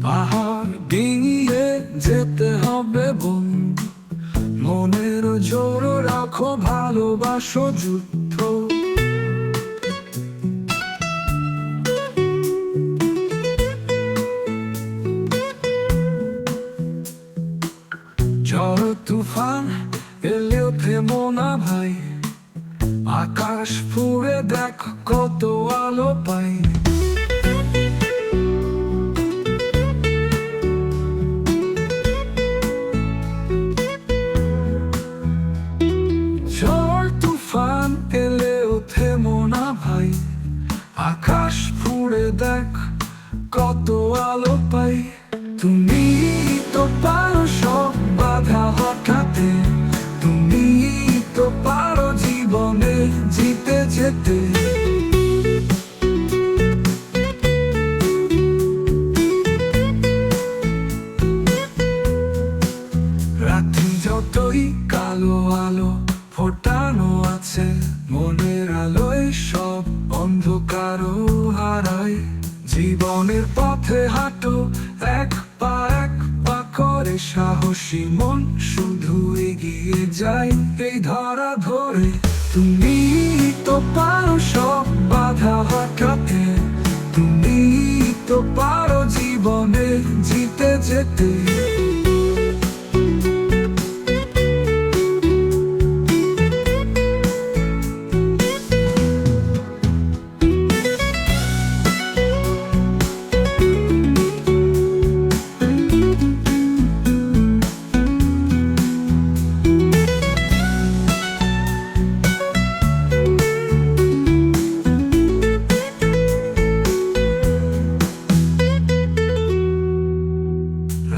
পাহাড় ডিঙিয়ে যেতে হবে বন্ধু, মনের জোর রাখো, ভালোবাসো যুদ্ধ। ঝড় তুফান এলেও থেমো না ভাই, আকাশ ফুঁড়ে দেখ কত আলো পাই। ঝড় তুফান এলেও থেমো না ভাই, আকাশ ফুঁড়ে দেখ কত আলো পাই। তুমি তো পারো সব বাধা হটাতে, তুমি তো পারো জীবনে জিতে যেতে। রাত্রি যতই কালো আলো ফোটানো আছে, মনের আলোয় সব অন্ধকারও হারায়। জীবনের পথে হাঁটো এক পা করে, সাহসী মন শুধু এগিয়ে যায় এই ধরা ধরে। তুমি তো পারো সব বাধা হটাতে, তুমি তো পারো জীবনে জিতে যেতে।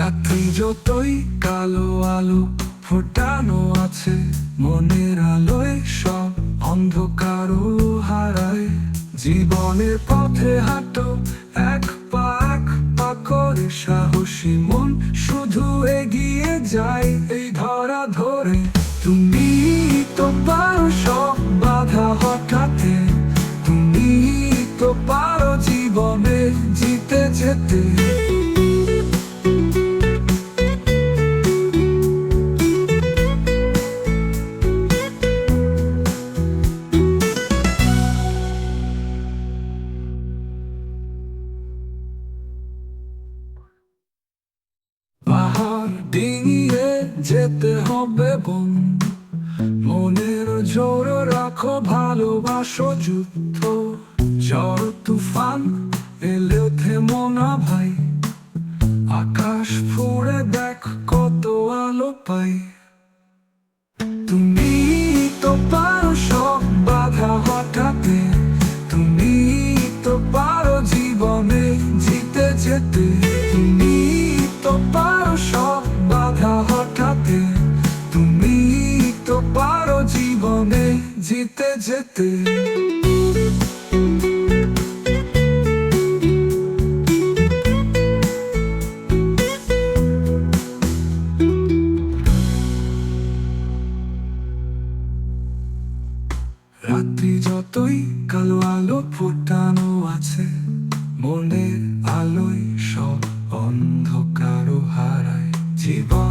রাত্রি যতই কালো আলো ফোটানো আছে, মনের আলোয় সব অন্ধকারও হারায়। জীবনের পথে হাঁটো এক পা করে, সাহসী মন শুধু এগিয়ে যায় এই ধরা ধরে। তুমি তো পারো সব বাধা হটাতে, তুমি তো পারো জীবনে জিতে যেতে। পাহাড় ডিঙিয়ে যেতে হবে বন্ধু, মনের জোর রাখো, ভালোবাসো যুদ্ধ। ঝড় তুফান এলেও থেমো না ভাই, আকাশ ফুঁড়ে দেখ কত আলো পাই। তুমি তো পারো সব বাধা হটাতে, তুমি তো পারো জীবনে জিতে যেতে। তুমি তো পারো সব বাধা হটাতে, তুমি তো পারো জীবনে জিতে যেতে। রাত্রি যতই কালো আলো ফোটানো আছে, মনের আলোয় সব অন্ধকারও হারায়। জীবন